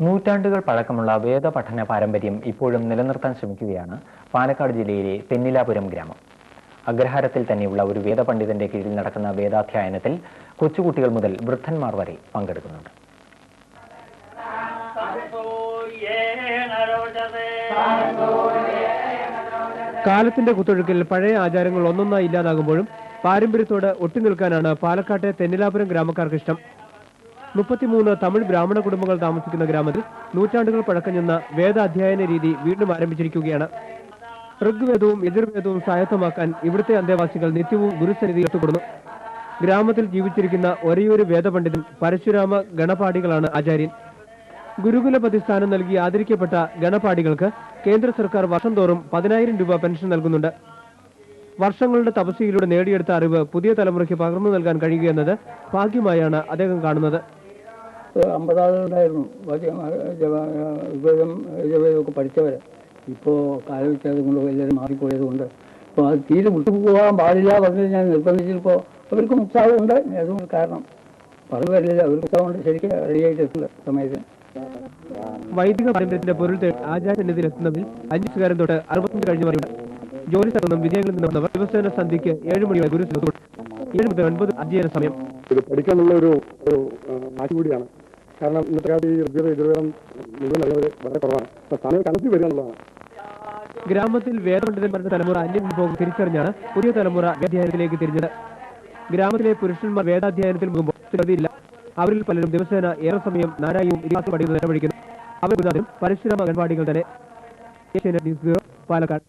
നൂറ്റാണ്ടുകൾ പഴക്കമുള്ള വേദപഠന പാരമ്പര്യം ഇപ്പോഴും നിലനിർത്താൻ ശ്രമിക്കുകയാണ് പാലക്കാട് ജില്ലയിലെ തെന്നിലാപുരം ഗ്രാമം. അഗ്രഹാരത്തിൽ തന്നെയുള്ള ഒരു വേദപണ്ഡിതന്റെ കീഴിൽ നടക്കുന്ന വേദാധ്യയനത്തിൽ കൊച്ചുകുട്ടികൾ മുതൽ വൃദ്ധന്മാർ വരെ പങ്കെടുക്കുന്നുണ്ട്. കാലത്തിന്റെ കുത്തൊഴുക്കിൽ പഴയ ആചാരങ്ങൾ ഒന്നൊന്നായി ഇല്ലാതാകുമ്പോഴും പാരമ്പര്യത്തോട് ഒട്ടിനിൽക്കാനാണ് പാലക്കാട്ടെ തെന്നിലാപുരം ഗ്രാമക്കാർക്ക് ഇഷ്ടം. 33 തമിഴ് ബ്രാഹ്മണ കുടുംബങ്ങൾ താമസിക്കുന്ന ഗ്രാമത്തിൽ നൂറ്റാണ്ടുകൾ പഴക്കം ചെന്ന വേദാധ്യയന രീതി വീണ്ടും ആരംഭിച്ചിരിക്കുകയാണ്. ഋഗ്വേദവും യജുർവേദവും സ്വായത്തമാക്കാൻ ഇവിടുത്തെ അന്തേവാസികൾ നിത്യവും ഗുരുസന്നിധിയിൽ ഒത്തുകൂടുന്നു. ഗ്രാമത്തിൽ ജീവിച്ചിരിക്കുന്ന ഒരേയൊരു വേദപണ്ഡിതൻ പരശുരാമ ഗണപാഠികളാണ് ആചാര്യൻ. ഗുരുകുലപതി സ്ഥാനം നൽകി ആദരിക്കപ്പെട്ട ഗണപാഠികൾക്ക് കേന്ദ്ര സർക്കാർ വർഷം തോറും 10,000 രൂപ പെൻഷൻ നൽകുന്നുണ്ട്. വർഷങ്ങളുടെ തപസ്യയിലൂടെ നേടിയെടുത്ത അറിവ് പുതിയ തലമുറയ്ക്ക് പകർന്നു നൽകാൻ കഴിയുകയെന്നത് ഭാഗ്യമായാണ് അദ്ദേഹം കാണുന്നത്. 50 ആളുകളുണ്ടായിരുന്നു ഋഗ്വേദമൊക്കെ പഠിച്ചവർ. ഇപ്പോൾ കാലവ്യത്യാസം കൊണ്ട് എല്ലാവരും മാറിപ്പോയത് കൊണ്ട് ഇപ്പോൾ അത് തീരെ വിട്ടുപോകാൻ പാടില്ല പറഞ്ഞ് ഞാൻ നിർബന്ധിച്ചപ്പോൾ അവർക്ക് ഉത്സാഹമുണ്ട്. അതുകൊണ്ട് കാരണം പറഞ്ഞു വരില്ല, അവർക്ക് ഉത്സാഹമുണ്ട്. ശരിക്കും റെഡിയായിട്ടില്ല സമയത്ത്. വൈദിക പാരമ്പര്യത്തിന്റെ പൊരുൾ ആചാര്യസന്നിധിയിലെത്തുന്നതിൽ 5 തൊട്ട് 65 കഴിഞ്ഞു പറയുന്നത്. ജോലി സ്ഥലത്തും വിജയങ്ങളിൽ നിന്ന് വന്നവർ ദിവസേന സന്ധ്യയ്ക്ക് 7 മണി വരെ ഗുരു 7 മുതൽ 9 അധ്യയന സമയം. ഇത് പഠിക്കാനുള്ള ഒരു മാറ്റി കൂടിയാണ്. കാരണം ഇന്നത്തെ കാലത്ത് ഈ ഋഗ്വേദം മുഴുവൻ അറിയുന്നത് വളരെ കുറവാണ്. സമയം കണക്കി വരിക എന്നുള്ളതാണ്. ഗ്രാമത്തിൽ വേദപണ്ഡിതന്മാരുടെ തലമുറ അന്യവിഭവം തിരിച്ചറിഞ്ഞാണ് പുതിയ തലമുറ വേദാധ്യയനത്തിലേക്ക് തിരിഞ്ഞത്. ഗ്രാമത്തിലെ പുരുഷന്മാർ വേദാധ്യയനത്തിൽ മുമ്പ് അവരിൽ പലരും ദിവസേന ഏറെ സമയം നാരായവും ഇതിഹാസം പഠിക്കുന്നത് ചെലവഴിക്കുന്നു. അവർ പരശുരാമ ഗണപാഠികൾ തന്നെ. പാലക്കാട്.